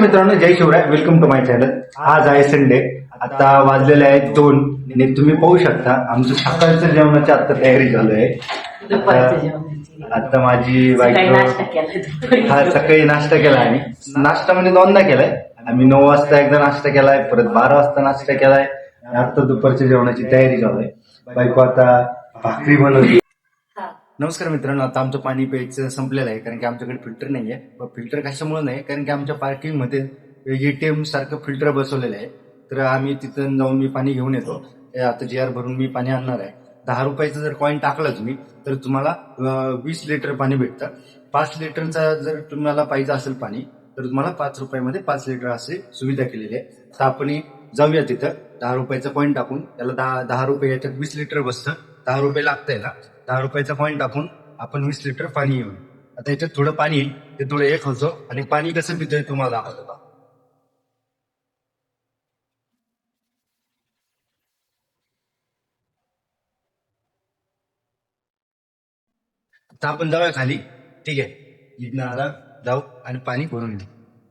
मित्रांनो, जय Shivray. Welcome to my channel. आज आहे संडे. आता वाजलेले आहेत 2 आणि तुम्ही पाहू शकता आमचं सकाळचं जेवणाची आता तयारी चालू आहे. आता माझी बायको सकाळी नाश्ता केला आणि नाश्ता म्हणजे 2दा केलाय. आम्ही 9 वाजता एकदा नाश्ता केलाय, परत 12 वाजता नाश्ता केलाय. आता दुपारच्या जेवणाची तयारी चालू आहे. बायको आता भाकरी बनवली. नमस्कार मित्रांनो, आता आमचं पाणी प्यायचं संपलेलं आहे कारण की आमच्याकडे फिल्टर नाहीये. फिल्टर कशामुळे नाही, कारण की आमच्या पार्किंग मध्ये एटीएम सारखं फिल्टर बसवलेलं आहे. तर आम्ही तिथं जाऊन मी पाणी घेऊन येतो. आता जी आर भरून मी पाणी आणणार आहे. 10 रुपयाचं जर कॉईन टाकलं तुम्ही तर तुम्हाला 20 लिटर पाणी भेटतं. 5 लिटरचा जर तुम्हाला पाहिजे असेल पाणी तर तुम्हाला 5 रुपयामध्ये 5 लिटर अशी सुविधा केलेली आहे. तर आपण जाऊया तिथं. 10 रुपयाचं कॉईन टाकून त्याला 10 रुपये याच्यात 20 लिटर बसतं. 10 रुपये लागतंय ना. 10 रुपयाचा कॉईन टाकून आपण 20 लिटर पाणी घेऊन. आता याच्यात थोडं पाणी ते थोडं एक होतं आणि पाणी कसं पितोय तुम्हाला दाखवतो. आता आपण जाऊया खाली. ठीक आहे, इथनं आता जाऊ आणि पाणी भरून घेऊ.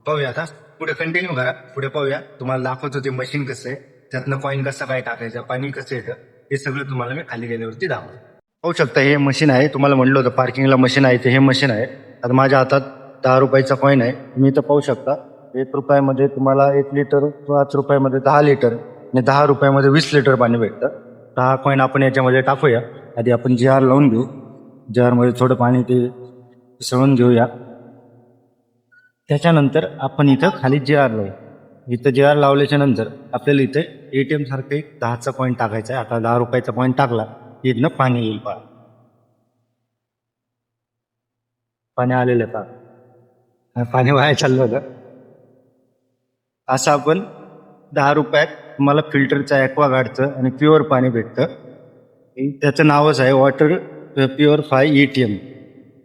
पाहूया आता पुढे कंटिन्यू करा. पुढे पाहूया, तुम्हाला दाखवतो ते मशीन कसं आहे, त्यातनं कॉईन कसं काय टाकायचं, पाणी कसं येतं, हे सगळं तुम्हाला मी खाली गेल्यावरती दाखवतो. पाहू शकता हे मशीन आहे. तुम्हाला म्हणलं होतं पार्किंगला मशीन आहे, ते हे मशीन आहे. आता माझ्या हातात 10 रुपयाचा कॉईन आहे. तुम्ही इथं पाहू शकता 1 रुपयामध्ये तुम्हाला 1 लिटर, 5 रुपयामध्ये 10 लिटर आणि 10 रुपयामध्ये 20 लिटर पाणी भेटतं. 10 कॉईन आपण याच्यामध्ये टाकूया. आधी आपण जार लावून घेऊ. मध्ये थोडं पाणी ते मिसळून घेऊया. त्याच्यानंतर आपण इथं खाली जार लावू. इथं जार लावल्याच्या नंतर आपल्याला इथे एटीएम सारखं एक 10चा कॉईन टाकायचा आहे. आता 10 रुपयाचा कॉईन टाकला इथनं पाणी येईल. पाणी आलेलं का, पाणी वाया चाललं होतं. असं आपण 10 रुपयात तुम्हाला फिल्टरचं ॲक्वागार्डचं आणि प्युअर पाणी भेटतं. त्याचं नावच आहे वॉटर प्युअरफाय एटीएम.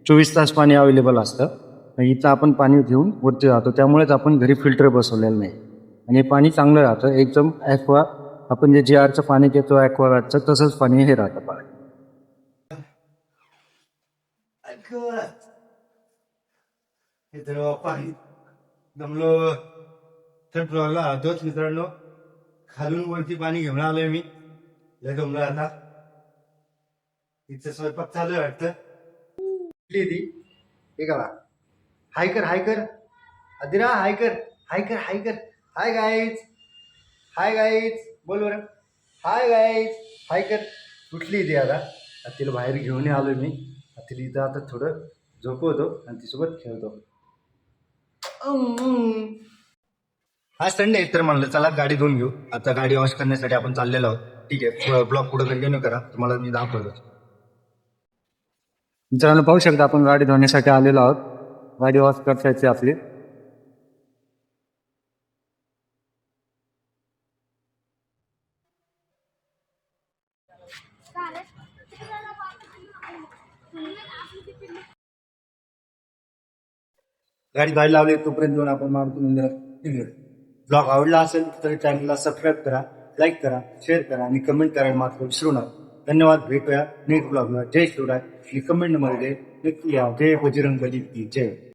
24 तास पाणी अवेलेबल असतं. इथं आपण पाणी घेऊन वरती राहतो, त्यामुळेच आपण घरी फिल्टर बसवलेलं नाही. आणि पाणी चांगलं राहतं एकदम. ॲक्वा आपण जे आरचं पाणी घेतो ॲक्वागार्डचं, तसंच पाणी हे राहतं. पाणी पाणी दमलो तर प्रॉब्लेम होतोच मित्रांनो. खालून वरती पाणी घेऊन आलोय मी. लय दमलो आता. तिचं स्वयंपाक चालू आहे वाटतं. ती हे करा, हाय कर, हाय कर अदिरा, हाय कर, हाय कर, हाय कर. हाय गाईज, हाय गाईज, बोल बरं. हाय गाईज, हाय कर. कुठली ती आता. तिला बाहेर घेऊन आलोय मी. तिला इथं आता थोडं झोपवतो आणि तिसोबत खेळतो. हा संडे तर म्हणलं चला गाडी धुवून घेऊ. आता गाडी वॉश करण्यासाठी आपण चाललेलो आहोत. ठीक आहे, ब्लॉग पुढे कंटिन्यू करा, तुम्हाला मी दाखवतो. मित्रांनो पाहू शकता आपण गाडी धुण्यासाठी आलेलो आहोत. गाडी वॉश करायची आपली. गाडी धुवायला लावली तोपर्यंत जाऊन आपण मारुती मंदिरात. ठीक आहे, ब्लॉग आवडला असेल तर चॅनलला सबस्क्राईब करा, लाईक करा, शेअर करा आणि कमेंट करायला मात्र विसरू नका. धन्यवाद. भेटूया नेक्स्ट ब्लॉगला. जय शिवराय. कमेंट मध्ये नक्की या. जय बजरंगबली की जय.